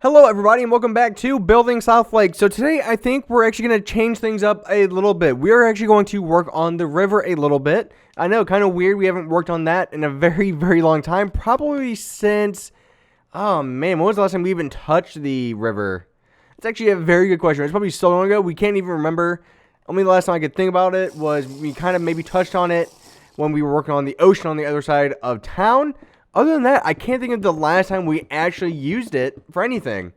Hello everybody and welcome back to Building Southlake. So today I think we're actually going to change things up a little bit. We are actually going to work on the river a little bit. I know, kind of weird, we haven't worked on that in a very long time. Probably since, oh man, when was the last time we even touched the river? It's actually a very good question. It's probably so long ago, we can't even remember. Only the last time I could think about it was we kind of maybe touched on it when we were working on the ocean on the other side of town. Other than that, I can't think of the last time we actually used it for anything.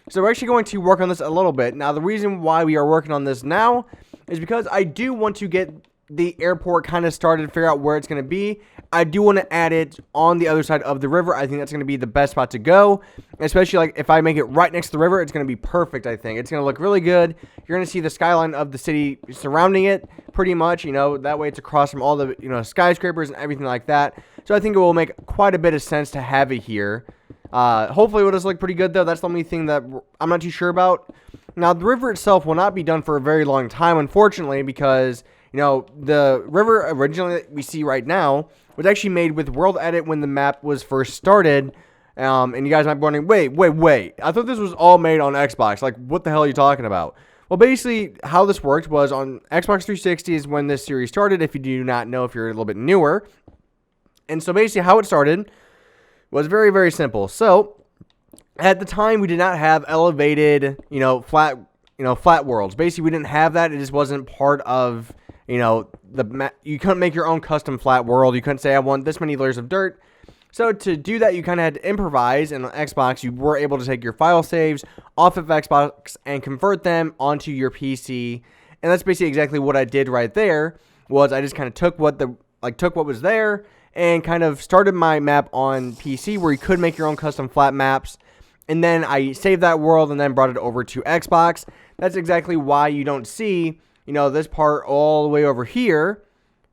So we're actually going to work on this a little bit. Now, the reason why we are working on this now is because I do want to get the airport kind of started, figure out where it's going to be. I do want to add it on the other side of the river. I think that's going to be the best spot to go. Especially like if I make it right next to the river, it's going to be perfect, I think. It's going to look really good. You're going to see the skyline of the city surrounding it pretty much. You know, that way it's across from all the, skyscrapers and everything like that. So I think it will make quite a bit of sense to have it here. Hopefully it will just look pretty good, though. That's the only thing that I'm not too sure about. Now, the river itself will not be done for a very long time, unfortunately, because, the river originally that we see right now was actually made with World Edit when the map was first started. And you guys might be wondering, wait. I thought this was all made on Xbox. Like, what the hell are you talking about? Well, basically, how this worked was on Xbox 360 is when this series started, if you do not know, if you're a little bit newer. And so basically how it started was very simple. So at the time we did not have elevated, flat worlds. Basically we didn't have that. It just wasn't part of, you couldn't make your own custom flat world. You couldn't say I want this many layers of dirt. So to do that, you kind of had to improvise, and on Xbox you were able to take your file saves off of Xbox and convert them onto your PC. And that's basically exactly what I did right there. Was I just kind of took what was there and kind of started my map on PC where you could make your own custom flat maps. And then I saved that world and then brought it over to Xbox. That's exactly why you don't see, this part all the way over here.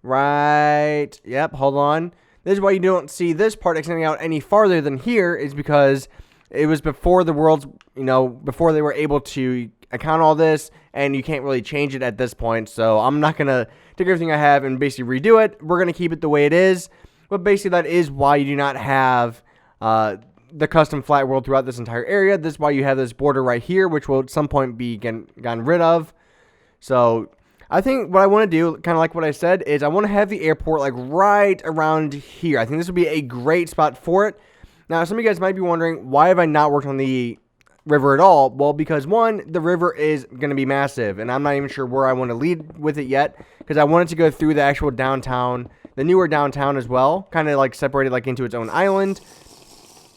Right. Yep, hold on. This is why you don't see this part extending out any farther than here, is because it was before the worlds, before they were able to account all this, and you can't really change it at this point. So I'm not going to take everything I have and basically redo it. We're going to keep it the way it is. But basically, that is why you do not have the custom flat world throughout this entire area. This is why you have this border right here, which will at some point be gotten rid of. So I think what I want to do, kind of like what I said, is I want to have the airport like right around here. I think this would be a great spot for it. Now, some of you guys might be wondering, why have I not worked on the river at all? Well, because one, the river is going to be massive, and I'm not even sure where I want to lead with it yet, because I wanted to go through the actual downtown, the newer downtown as well, kind of like separated like into its own island,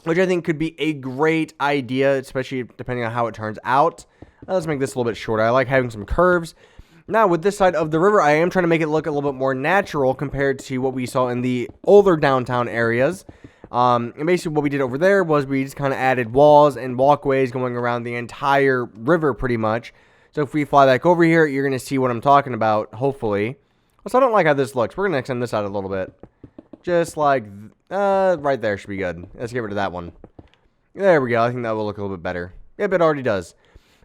which I think could be a great idea, especially depending on how it turns out. Let's make this a little bit shorter. I like having some curves. Now, with this side of the river, I am trying to make it look a little bit more natural compared to what we saw in the older downtown areas. And basically what we did over there was we just kind of added walls and walkways going around the entire river pretty much. So if we fly back over here, you're going to see what I'm talking about, hopefully. So I don't like how this looks. We're going to extend this out a little bit. Just like, right there should be good. Let's get rid of that one. There we go. I think that will look a little bit better. Yep, it already does.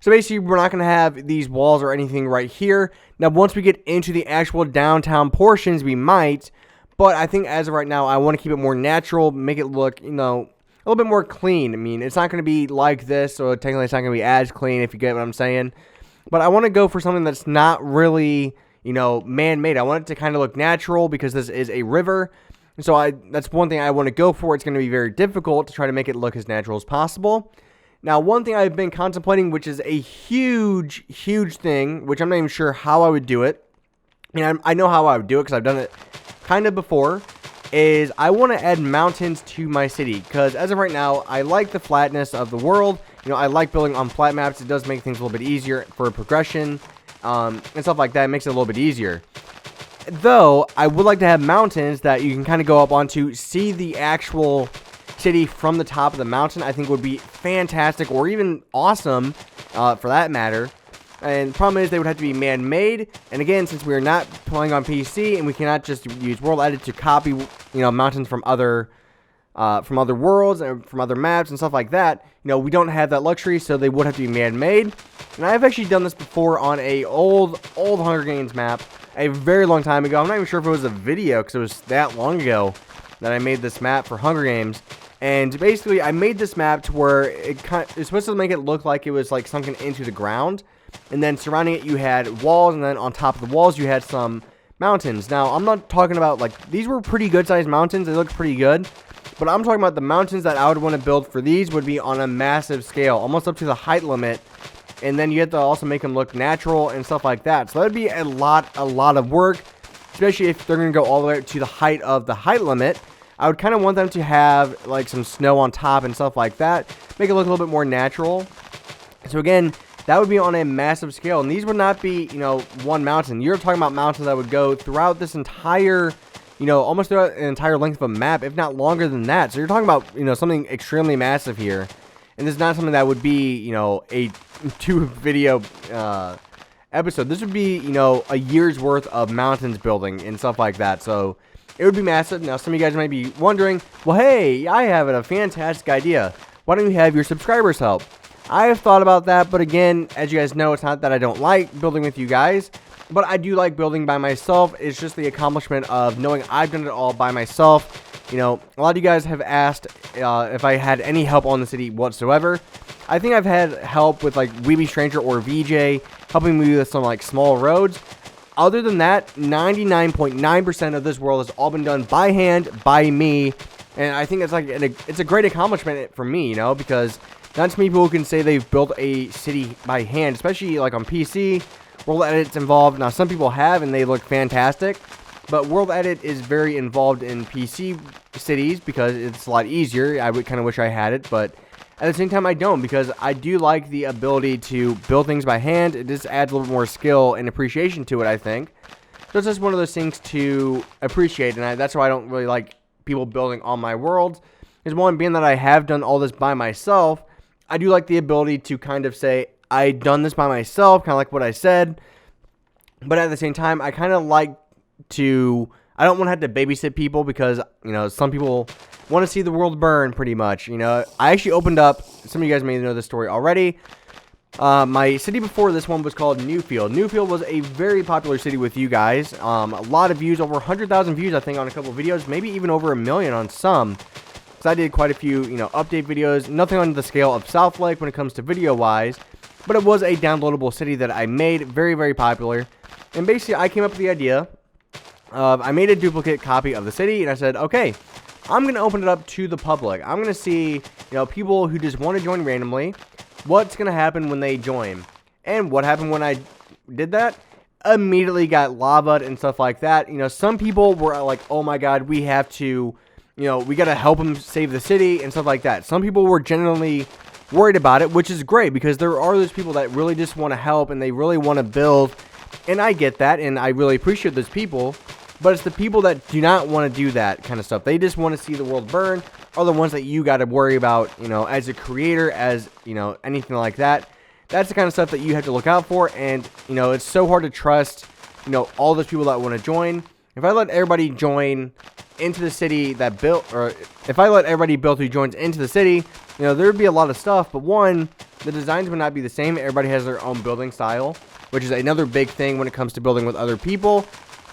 So basically, we're not going to have these walls or anything right here. Now, once we get into the actual downtown portions, we might. But I think as of right now, I want to keep it more natural, make it look, a little bit more clean. I mean, it's not going to be like this, so technically it's not going to be as clean, if you get what I'm saying. But I want to go for something that's not really, man-made. I want it to kind of look natural because this is a river. And so that's one thing I want to go for. It's going to be very difficult to try to make it look as natural as possible. Now, one thing I've been contemplating, which is a huge thing, which I'm not even sure how I would do it. I know how I would do it because I've done it kind of before, is I want to add mountains to my city. Because as of right now, I like the flatness of the world. I like building on flat maps. It does make things a little bit easier for progression and stuff like that. It makes it a little bit easier. Though, I would like to have mountains that you can kind of go up onto, see the actual city from the top of the mountain. I think would be fantastic, or even awesome for that matter. And the problem is they would have to be man-made. And again, since we're not playing on PC and we cannot just use World Edit to copy, mountains from other worlds and from other maps and stuff like that, we don't have that luxury, so they would have to be man-made. And I've actually done this before on a old Hunger Games map a very long time ago. I'm not even sure if it was a video because it was that long ago that I made this map for Hunger Games. And basically, I made this map to where it's supposed to make it look like it was like sunken into the ground. And then surrounding it, you had walls, and then on top of the walls, you had some mountains. Now, I'm not talking about, like, these were pretty good-sized mountains. They looked pretty good. But I'm talking about the mountains that I would want to build for these would be on a massive scale, almost up to the height limit. And then you have to also make them look natural and stuff like that. So that would be a lot of work, especially if they're going to go all the way to the height of the height limit. I would kind of want them to have, like, some snow on top and stuff like that. Make it look a little bit more natural. So, again, that would be on a massive scale. And these would not be, you know, one mountain. You're talking about mountains that would go throughout this entire, you know, almost throughout an entire length of a map, if not longer than that. So, you're talking about, you know, something extremely massive here. And this is not something that would be, you know, a 2-video episode. This would be, you know, a year's worth of mountains building and stuff like that. So, it would be massive. Now, some of you guys might be wondering, well, hey, I have a fantastic idea. Why don't you have your subscribers help? I have thought about that, but again, as you guys know, it's not that I don't like building with you guys, but I do like building by myself. It's just the accomplishment of knowing I've done it all by myself. You know, a lot of you guys have asked if I had any help on the city whatsoever. I think I've had help with, like, Weeby Stranger or VJ helping me with some, like, small roads. Other than that, 99.9% of this world has all been done by hand, by me, and I think it's like it's a great accomplishment for me, you know, because not too many people can say they've built a city by hand, especially like on PC. World Edit's involved. Now, some people have, and they look fantastic, but World Edit is very involved in PC cities because it's a lot easier. I would kind of wish I had it, but at the same time, I don't, because I do like the ability to build things by hand. It just adds a little bit more skill and appreciation to it, I think. So it's just one of those things to appreciate, and that's why I don't really like people building on my worlds. Is one, being that I have done all this by myself, I do like the ability to kind of say, I done this by myself, kind of like what I said. But at the same time, I kind of like to, I don't want to have to babysit people because, you know, some people want to see the world burn pretty much. You know, I actually opened up, some of you guys may know this story already. My city before this one was called Newfield. Newfield was a very popular city with you guys. A lot of views, over 100,000 views, I think, on a couple of videos, maybe even over 1 million on some. So I did quite a few, you know, update videos. Nothing on the scale of Southlake when it comes to video-wise, but it was a downloadable city that I made, very, very popular. And basically, I came up with the idea of, I made a duplicate copy of the city, and I said, okay, I'm going to open it up to the public. I'm going to see, you know, people who just want to join randomly, what's going to happen when they join. And what happened when I did that? Immediately got lavaed and stuff like that. You know, some people were like, oh my god, we have to, you know, we got to help them save the city and stuff like that. Some people were genuinely worried about it, which is great, because there are those people that really just want to help and they really want to build. And I get that, and I really appreciate those people. But it's the people that do not want to do that kind of stuff. They just want to see the world burn, are the ones that you got to worry about, you know, as a creator, as, you know, anything like that. That's the kind of stuff that you have to look out for, and, you know, it's so hard to trust, you know, all those people that want to join. If I let everybody join into the city that built, or if I let everybody build who joins into the city, you know, there would be a lot of stuff, but one, the designs would not be the same. Everybody has their own building style, which is another big thing when it comes to building with other people.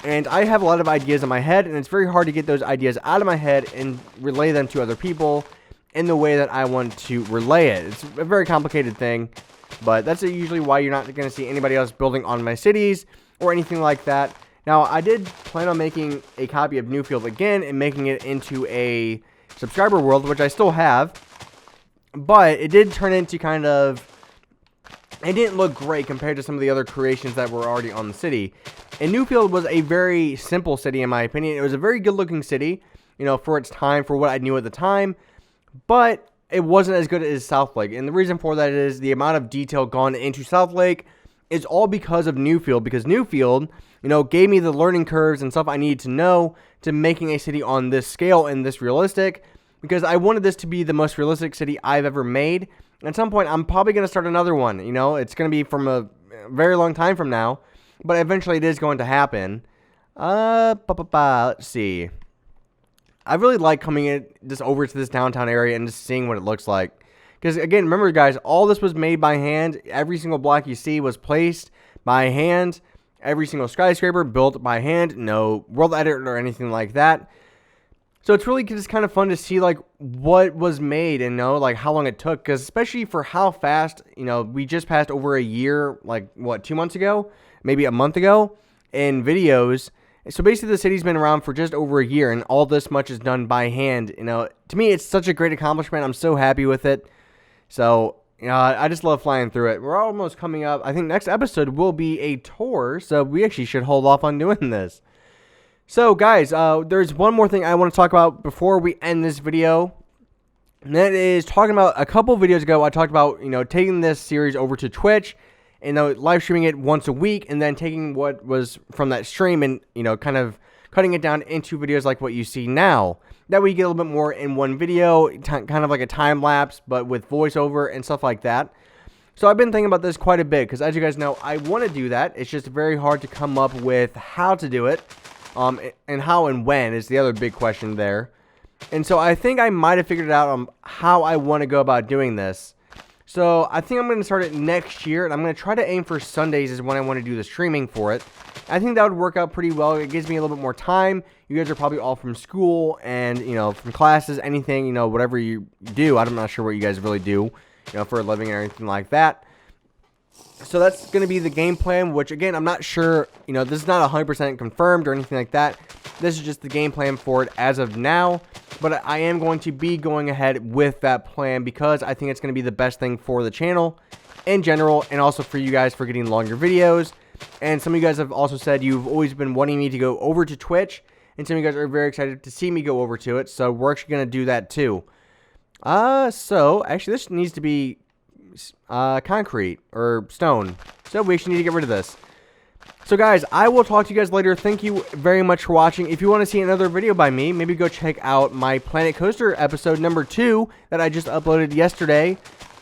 And I have a lot of ideas in my head, and it's very hard to get those ideas out of my head and relay them to other people in the way that I want to relay it. It's a very complicated thing, but that's usually why you're not going to see anybody else building on my cities or anything like that. Now, I did plan on making a copy of Newfield again and making it into a subscriber world, which I still have, but it did turn into kind of, it didn't look great compared to some of the other creations that were already on the city. And Newfield was a very simple city, in my opinion. It was a very good-looking city, you know, for its time, for what I knew at the time. But it wasn't as good as Southlake. And the reason for that is the amount of detail gone into Southlake is all because of Newfield. Because Newfield, you know, gave me the learning curves and stuff I needed to know to making a city on this scale and this realistic. Because I wanted this to be the most realistic city I've ever made. At some point, I'm probably going to start another one. You know, it's going to be from a very long time from now. But eventually it is going to happen. Let's see. I really like coming in just over to this downtown area and just seeing what it looks like. Because, again, remember, guys, all this was made by hand. Every single block you see was placed by hand. Every single skyscraper built by hand. No world edit or anything like that. So it's really just kind of fun to see like what was made and like how long it took, because especially for how fast, we just passed over a year, like what, 2 months ago, maybe a month ago in videos. So basically the city's been around for just over a year, and all this much is done by hand. To me, it's such a great accomplishment. I'm so happy with it. So, I just love flying through it. We're almost coming up. I think next episode will be a tour, so we actually should hold off on doing this. So, guys, there's one more thing I want to talk about before we end this video. And that is talking about a couple videos ago, I talked about, taking this series over to Twitch and live streaming it once a week, and then taking what was from that stream and, kind of cutting it down into videos like what you see now. That way you get a little bit more in one video, kind of like a time lapse, but with voiceover and stuff like that. So I've been thinking about this quite a bit, because as you guys know, I want to do that. It's just very hard to come up with how to do it, and how and when is the other big question there. And so I think I might have figured it out on how I want to go about doing this. So I think I'm going to start it next year, and I'm going to try to aim for Sundays is when I want to do the streaming for it. I think that would work out pretty well. It gives me a little bit more time. You guys are probably all from school and, from classes, anything, whatever you do. I'm not sure what you guys really do, for a living or anything like that. So that's going to be the game plan, which, again, I'm not sure, this is not 100% confirmed or anything like that. This is just the game plan for it as of now. But I am going to be going ahead with that plan, because I think it's going to be the best thing for the channel in general, and also for you guys for getting longer videos. And some of you guys have also said you've always been wanting me to go over to Twitch, and some of you guys are very excited to see me go over to it, so we're actually going to do that too. So actually this needs to be concrete or stone, so we actually need to get rid of this. So guys, I will talk to you guys later. Thank you very much for watching. If you want to see another video by me, maybe go check out my Planet Coaster episode number 2 that I just uploaded yesterday.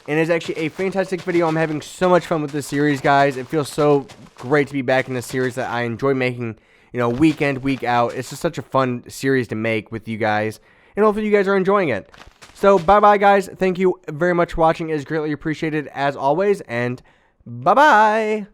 And it's actually a fantastic video. I'm having so much fun with this series, guys. It feels so great to be back in this series that I enjoy making, week in, week out. It's just such a fun series to make with you guys. And hopefully you guys are enjoying it. So, bye-bye, guys. Thank you very much for watching. It is greatly appreciated, as always. And bye-bye.